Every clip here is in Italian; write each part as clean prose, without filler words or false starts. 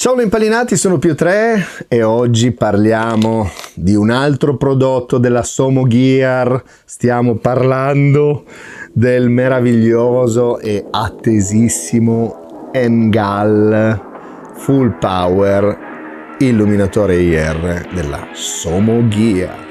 Ciao Impalinati, sono Più3 e oggi parliamo di un altro prodotto della Somogear. Stiamo parlando del meraviglioso e attesissimo NGAL Full Power illuminatore IR della Somogear.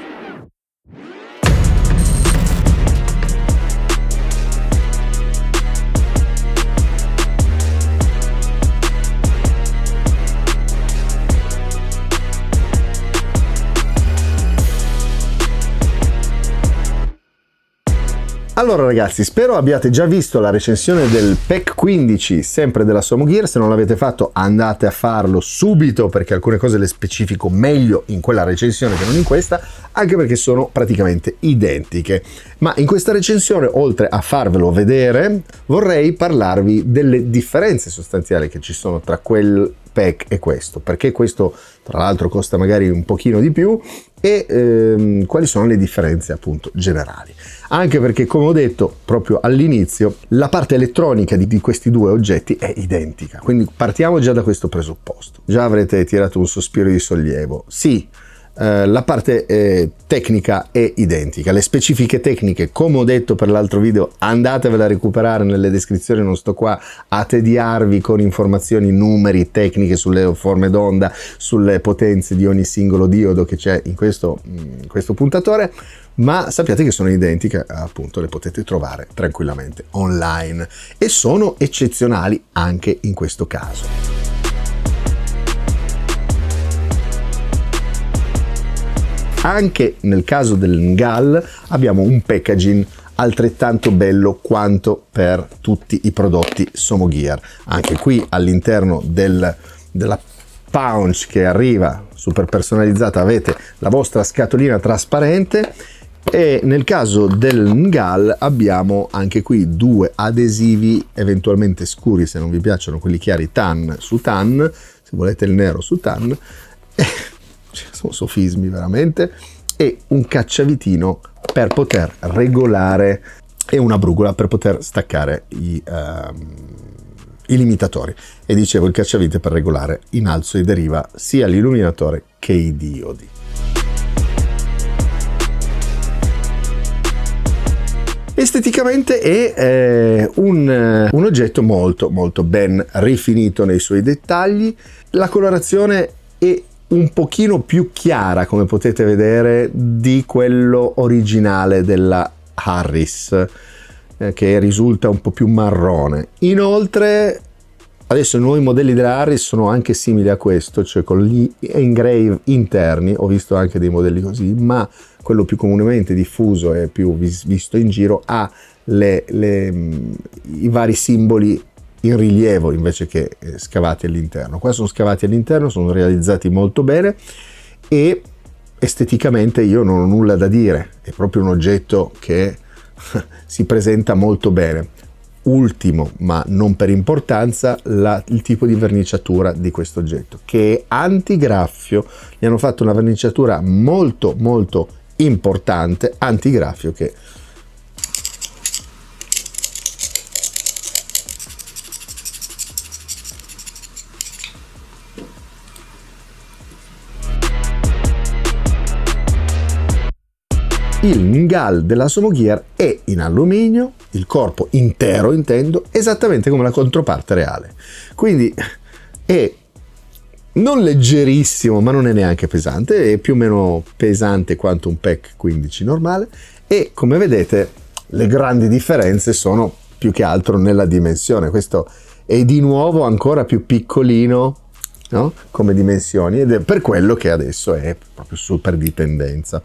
Allora ragazzi, spero abbiate già visto la recensione del PEC 15, sempre della Somogear. Se non l'avete fatto andate a farlo subito, perché alcune cose le specifico meglio in quella recensione che non in questa, anche perché sono praticamente identiche. Ma in questa recensione, oltre a farvelo vedere, vorrei parlarvi delle differenze sostanziali che ci sono tra quel PEC e questo, perché questo tra l'altro costa magari un pochino di più e quali sono le differenze appunto generali. Anche perché, come ho detto proprio all'inizio, la parte elettronica di questi due oggetti è identica, quindi partiamo già da questo presupposto. Già avrete tirato un sospiro di sollievo. Sì, la parte tecnica è identica, le specifiche tecniche, come ho detto per l'altro video, andatevela a recuperare nelle descrizioni, non sto qua a tediarvi con informazioni, numeri, tecniche sulle forme d'onda, sulle potenze di ogni singolo diodo che c'è in questo puntatore, ma sappiate che sono identiche, appunto le potete trovare tranquillamente online e sono eccezionali anche in questo caso. Anche nel caso del NGAL abbiamo un packaging altrettanto bello quanto per tutti i prodotti Somogear. Anche qui all'interno della pouch che arriva super personalizzata avete la vostra scatolina trasparente, e nel caso del NGAL abbiamo anche qui due adesivi eventualmente scuri, se non vi piacciono quelli chiari, tan su tan, se volete il nero su tan. Sono sofismi veramente, e un cacciavitino per poter regolare e una brugola per poter staccare i limitatori. E dicevo, il cacciavite per regolare in alzo e deriva sia l'illuminatore che i diodi. Esteticamente è un oggetto molto molto ben rifinito nei suoi dettagli. La colorazione è un pochino più chiara, come potete vedere, di quello originale della Harris, che risulta un po' più marrone. Inoltre adesso i nuovi modelli della Harris sono anche simili a questo, cioè con gli engrave interni. Ho visto anche dei modelli così, ma quello più comunemente diffuso e più visto in giro ha i vari simboli in rilievo invece che scavati all'interno. Qua sono scavati all'interno, sono realizzati molto bene e esteticamente io non ho nulla da dire, è proprio un oggetto che si presenta molto bene. Ultimo, ma non per importanza, il tipo di verniciatura di questo oggetto, che è antigraffio. Gli hanno fatto una verniciatura molto molto importante, antigraffio, che il NGAL della Somogear è in alluminio, il corpo intero intendo, esattamente come la controparte reale. Quindi è non leggerissimo, ma non è neanche pesante, è più o meno pesante quanto un PEC 15 normale, e come vedete le grandi differenze sono più che altro nella dimensione. Questo è di nuovo ancora più piccolino, no? Come dimensioni, ed è per quello che adesso è proprio super di tendenza.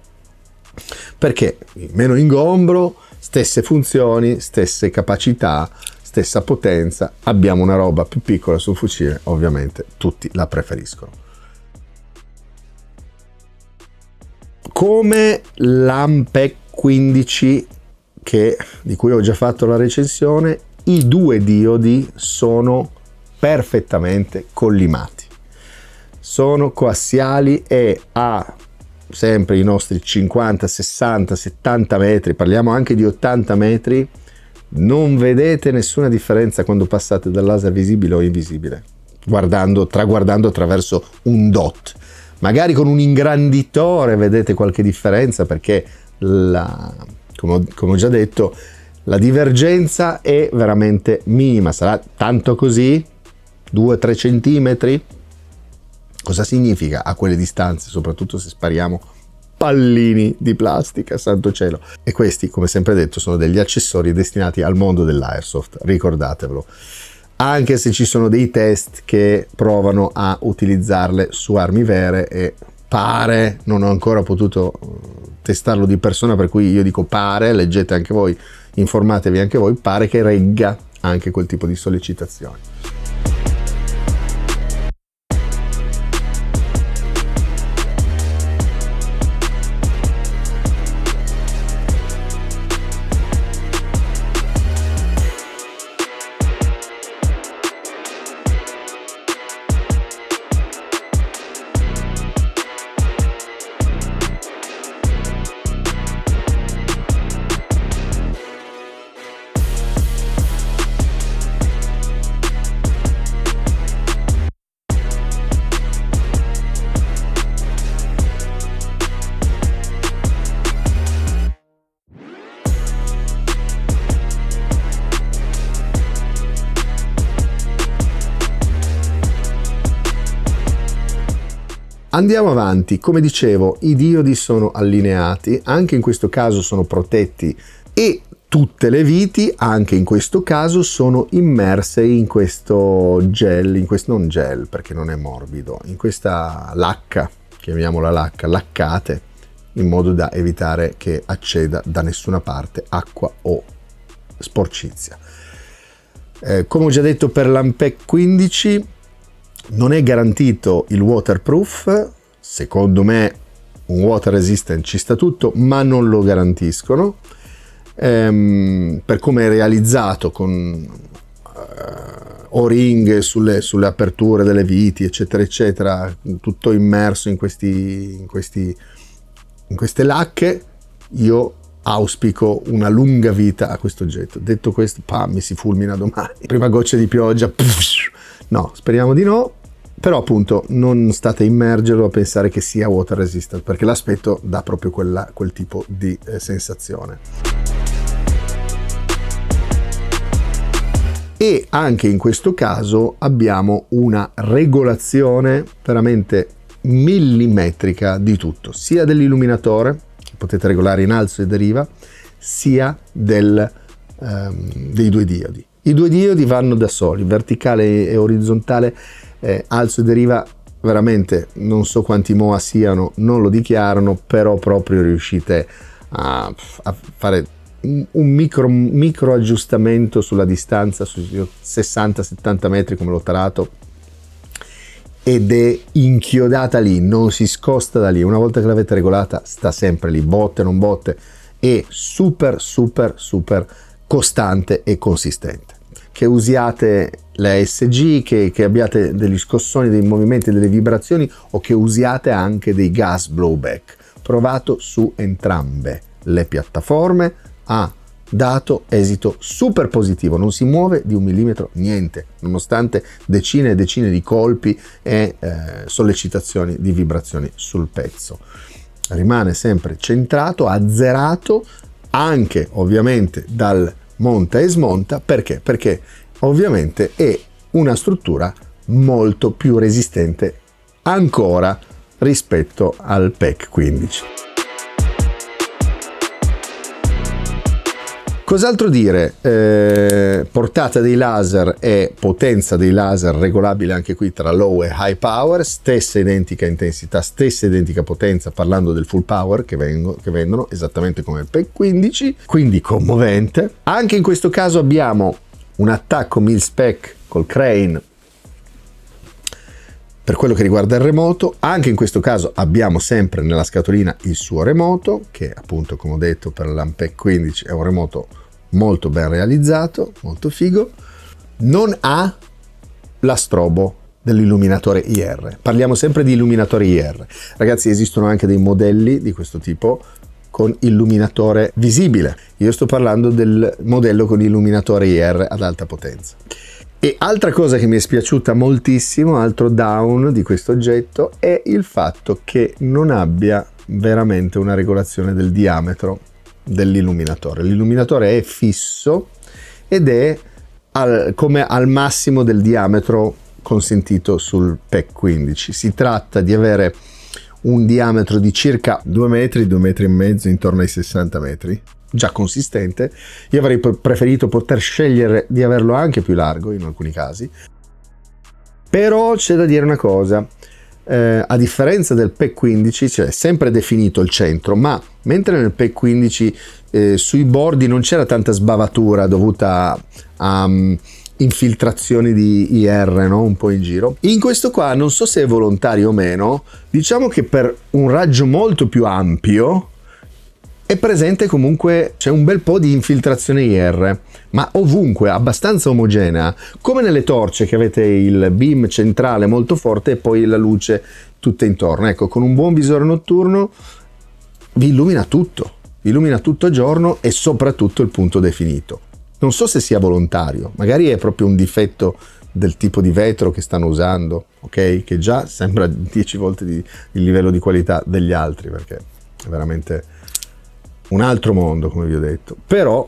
Perché meno ingombro, stesse funzioni, stesse capacità, stessa potenza, abbiamo una roba più piccola sul fucile, ovviamente tutti la preferiscono. Come l'AMPEC 15 di cui ho già fatto la recensione, i due diodi sono perfettamente collimati, sono coassiali e a sempre i nostri 50, 60, 70 metri, parliamo anche di 80 metri, non vedete nessuna differenza quando passate dal laser visibile o invisibile. traguardando attraverso un dot. Magari con un ingranditore vedete qualche differenza, perché come ho già detto, la divergenza è veramente minima. Sarà tanto così, 2-3 centimetri. Cosa significa a quelle distanze, soprattutto se spariamo pallini di plastica, santo cielo? E questi, come sempre detto, sono degli accessori destinati al mondo dell'airsoft, ricordatevelo. Anche se ci sono dei test che provano a utilizzarle su armi vere, e pare, non ho ancora potuto testarlo di persona, per cui io dico pare, leggete anche voi, informatevi anche voi, pare che regga anche quel tipo di sollecitazioni. Andiamo avanti. Come dicevo, i diodi sono allineati, anche in questo caso sono protetti, e tutte le viti anche in questo caso sono immerse in questo gel, non gel perché non è morbido, in questa lacca, chiamiamola lacca, laccate, in modo da evitare che acceda da nessuna parte acqua o sporcizia. Come ho già detto, per l'Ampec 15 non è garantito il waterproof. Secondo me un water resistant ci sta tutto, ma non lo garantiscono, per come è realizzato, con o-ring sulle aperture delle viti, eccetera eccetera, tutto immerso in queste lacche. Io auspico una lunga vita a questo oggetto. Detto questo, mi si fulmina domani, prima goccia di pioggia, no, speriamo di no, però appunto non state a immergerlo a pensare che sia water resistant, perché l'aspetto dà proprio quel tipo di sensazione. E anche in questo caso abbiamo una regolazione veramente millimetrica di tutto, sia dell'illuminatore, che potete regolare in alzo e deriva, sia dei due diodi. I due diodi vanno da soli, verticale e orizzontale, alzo e deriva, veramente non so quanti MOA siano, non lo dichiarano, però proprio riuscite a fare un micro aggiustamento sulla distanza, sui 60-70 metri come l'ho tarato, ed è inchiodata lì, non si scosta da lì. Una volta che l'avete regolata sta sempre lì, botte non botte, è super costante e consistente. Che usiate le ASG, che abbiate degli scossoni, dei movimenti, delle vibrazioni, o che usiate anche dei gas blowback, provato su entrambe le piattaforme, ha dato esito super positivo, non si muove di un millimetro niente, nonostante decine e decine di colpi e sollecitazioni di vibrazioni sul pezzo. Rimane sempre centrato, azzerato, anche ovviamente dal monta e smonta. Perché? Perché ovviamente è una struttura molto più resistente ancora rispetto al PEC 15. Cos'altro dire? Portata dei laser e potenza dei laser regolabile anche qui tra low e high power, stessa identica intensità, stessa identica potenza, parlando del full power che vendono esattamente come il PEC 15, quindi commovente. Anche in questo caso abbiamo un attacco mil-spec col crane per quello che riguarda il remoto. Anche in questo caso abbiamo sempre nella scatolina il suo remoto, che appunto, come ho detto, per l'Ampec 15 è un remoto molto ben realizzato, molto figo. Non ha la strobo dell'illuminatore IR. Parliamo sempre di illuminatore IR. Ragazzi, esistono anche dei modelli di questo tipo con illuminatore visibile. Io sto parlando del modello con illuminatore IR ad alta potenza. E altra cosa che mi è spiaciuta moltissimo, altro down di questo oggetto, è il fatto che non abbia veramente una regolazione del diametro dell'illuminatore. L'illuminatore è fisso ed è come al massimo del diametro consentito sul PEC 15. Si tratta di avere un diametro di circa 2 metri, 2 metri e mezzo, intorno ai 60 metri, già consistente. Io avrei preferito poter scegliere di averlo anche più largo in alcuni casi, però c'è da dire una cosa. A differenza del PEC 15, cioè sempre definito il centro, ma mentre nel PEC 15 sui bordi non c'era tanta sbavatura dovuta a infiltrazioni di IR, no? Un po' in giro. In questo qua non so se è volontario o meno, diciamo che per un raggio molto più ampio è presente comunque, c'è un bel po' di infiltrazione IR, ma ovunque, abbastanza omogenea, come nelle torce che avete il beam centrale molto forte e poi la luce tutta intorno. Ecco, con un buon visore notturno vi illumina tutto a giorno e soprattutto il punto definito. Non so se sia volontario, magari è proprio un difetto del tipo di vetro che stanno usando, ok? Che già sembra 10 volte il livello di qualità degli altri, perché è veramente un altro mondo, come vi ho detto. Però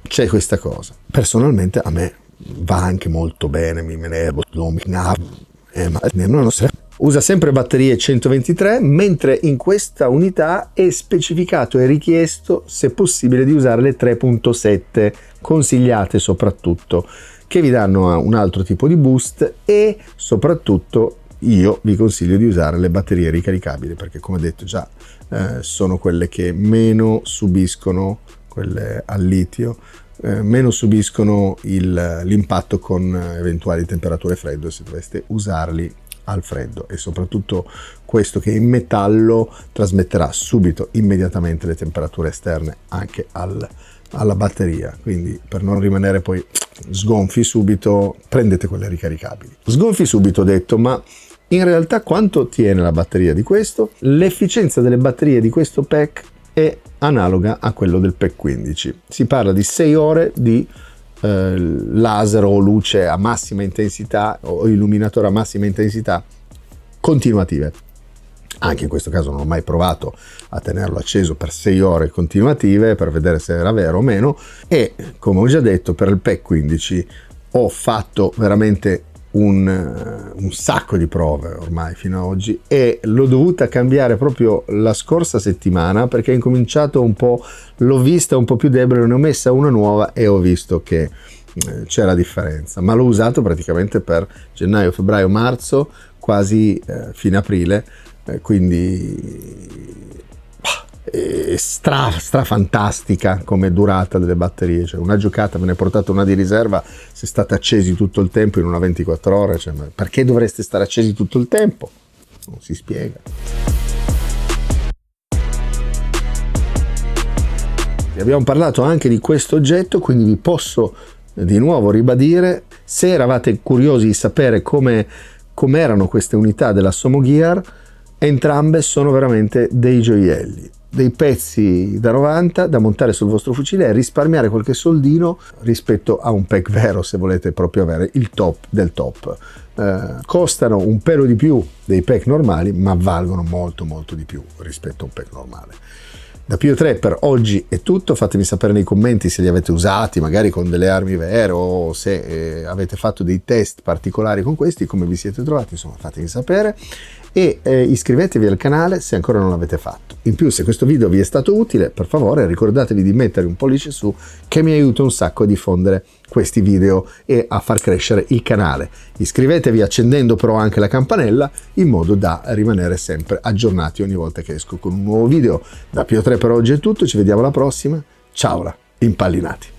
c'è questa cosa. Personalmente a me va anche molto bene, usa sempre batterie 123, mentre in questa unità è specificato e richiesto, se possibile, di usare le 3.7, consigliate soprattutto, che vi danno un altro tipo di boost, e soprattutto io vi consiglio di usare le batterie ricaricabili, perché come detto già sono quelle che meno subiscono, quelle al litio, meno subiscono l'impatto con eventuali temperature fredde se doveste usarli al freddo, e soprattutto questo che è in metallo trasmetterà subito, immediatamente, le temperature esterne anche alla batteria, quindi per non rimanere poi sgonfi subito prendete quelle ricaricabili. Sgonfi subito, ho detto, ma in realtà quanto tiene la batteria di questo? L'efficienza delle batterie di questo PEC è analoga a quello del PEC 15. Si parla di 6 ore di laser o luce a massima intensità o illuminatore a massima intensità continuative. Anche in questo caso non ho mai provato a tenerlo acceso per 6 ore continuative per vedere se era vero o meno, e come ho già detto per il PEC 15 ho fatto veramente un sacco di prove ormai fino ad oggi, e l'ho dovuta cambiare proprio la scorsa settimana perché ho incominciato un po', l'ho vista un po' più debole, ne ho messa una nuova e ho visto che c'era differenza, ma l'ho usato praticamente per gennaio, febbraio, marzo, quasi fine aprile, quindi stra fantastica come durata delle batterie. Cioè, una giocata, me ne ho portato una di riserva, se state accesi tutto il tempo in una 24 ore, cioè, perché dovreste stare accesi tutto il tempo? Non si spiega. Abbiamo parlato anche di questo oggetto, quindi vi posso di nuovo ribadire, se eravate curiosi di sapere come erano queste unità della Somogear, entrambe sono veramente dei gioielli, dei pezzi da 90 da montare sul vostro fucile e risparmiare qualche soldino rispetto a un PEC vero, se volete proprio avere il top del top. Costano un pelo di più dei PEC normali, ma valgono molto di più rispetto a un PEC normale. Da Pio 3 per oggi è tutto. Fatemi sapere nei commenti se li avete usati, magari con delle armi vere, o se avete fatto dei test particolari con questi, come vi siete trovati, insomma fatemi sapere, e iscrivetevi al canale se ancora non l'avete fatto. In più, se questo video vi è stato utile, per favore ricordatevi di mettere un pollice su, che mi aiuta un sacco a diffondere questi video e a far crescere il canale. Iscrivetevi accendendo però anche la campanella, in modo da rimanere sempre aggiornati ogni volta che esco con un nuovo video. Da Pio 3 per oggi è tutto, ci vediamo alla prossima. Ciao, impallinati!